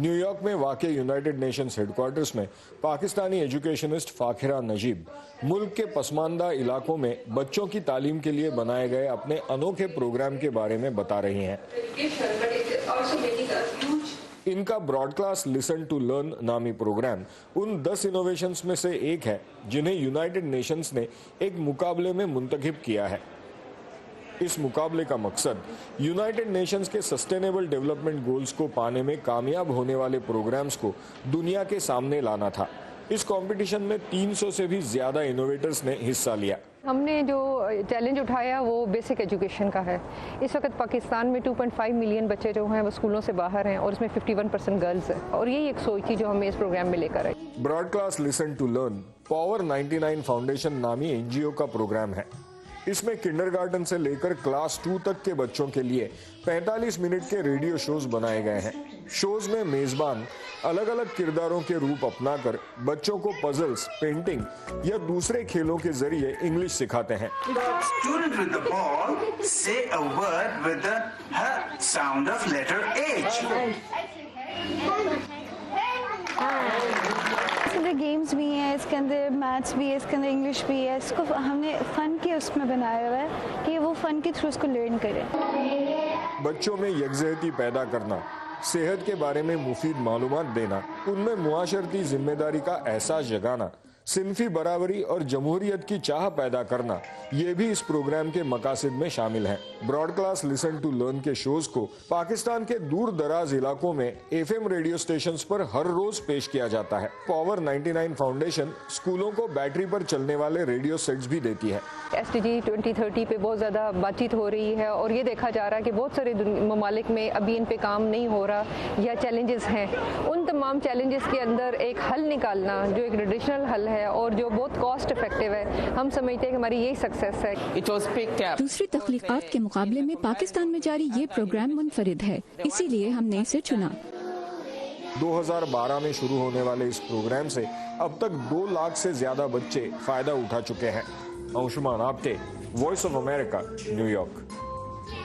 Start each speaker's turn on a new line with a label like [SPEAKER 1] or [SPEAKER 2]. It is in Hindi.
[SPEAKER 1] न्यूयॉर्क में वाक़ यूनाइटेड नेशंस हेडक्वार्टर्स में पाकिस्तानी एजुकेशनिस्ट फाखिरा नजीब मुल्क के पसमानदा इलाकों में बच्चों की तालीम के लिए बनाए गए अपने अनोखे प्रोग्राम के बारे में बता रही हैं। इनका broad class listen to learn नामी प्रोग्राम उन 10 इनोवेशंस में से एक है जिन्हें यूनाइटेड नेशंस ने एक मुकाबले में मुंतखब किया है। इस मुकाबले का मकसद यूनाइटेड नेशंस के सस्टेनेबल डेवलपमेंट गोल्स को पाने में कामयाब होने वाले प्रोग्राम्स को दुनिया के सामने लाना था। इस कंपटीशन में 300 से भी ज्यादा इनोवेटर्स ने हिस्सा लिया।
[SPEAKER 2] हमने जो चैलेंज उठाया वो बेसिक एजुकेशन का है। इस वक्त पाकिस्तान में 2.5 मिलियन बच्चे जो हैं वो स्कूलों से बाहर हैं और इसमें 51% गर्ल्स है और यही एक सोच थी जो हमें इस प्रोग्राम में लेकर आई।
[SPEAKER 1] Broad class listen to learn power 99 foundation नामी एनजीओ का प्रोग्राम है। इसमें किंडरगार्टन से लेकर क्लास 2 तक के बच्चों के लिए 45 मिनट के रेडियो शोज बनाए गए हैं। शोज में मेजबान अलग अलग किरदारों के रूप अपनाकर बच्चों को पजल्स, पेंटिंग या दूसरे खेलों के जरिए इंग्लिश सिखाते हैं।
[SPEAKER 3] Student with the ball say a word with the h sound of letter H.
[SPEAKER 4] Games भी हैं, इसके अंदर मैथ्स भी है, इसके अंदर इंग्लिश भी है। इसको हमने फन के उसमें बनाया हुआ है कि वो फन के थ्रू उसको लर्न करें।
[SPEAKER 1] बच्चों में यकजहती पैदा करना, सेहत के बारे में मुफीद मालूमात देना, उनमें मुआशरती जिम्मेदारी का एहसास जगाना, सिनफी बराबरी और जमहूरियत की चाह पैदा करना, ये भी इस प्रोग्राम के मकासद में शामिल हैं। Broad class listen to learn के शोज को पाकिस्तान के दूर दराज इलाकों में एफएम रेडियो स्टेशंस पर हर रोज पेश किया जाता है। पावर 99 फाउंडेशन स्कूलों को बैटरी पर चलने वाले रेडियो सेट्स भी देती है।
[SPEAKER 2] SDG 2030 पे बहुत ज़्यादा बातचीत हो रही है और ये देखा जा रहा है कि बहुत सारे ममालिक में अभी इन पे काम नहीं हो रहा या चैलेंजेस हैं। उन तमाम चैलेंजेस के अंदर एक हल निकालना जो एक ट्रेडिशनल हल है और जो बहुत कॉस्ट इफेक्टिव है, हम समझते हैं कि हमारी यही सक्सेस है।
[SPEAKER 5] दूसरी तख्लीकात के मुकाबले में पाकिस्तान में जारी ये प्रोग्राम मुनफरिद है, इसीलिए हमने इसे चुना।
[SPEAKER 1] 2012 में शुरू होने वाले इस प्रोग्राम से अब तक 2 लाख से ज्यादा बच्चे फायदा उठा चुके हैं। Anshuman Apte, voice of America, New York.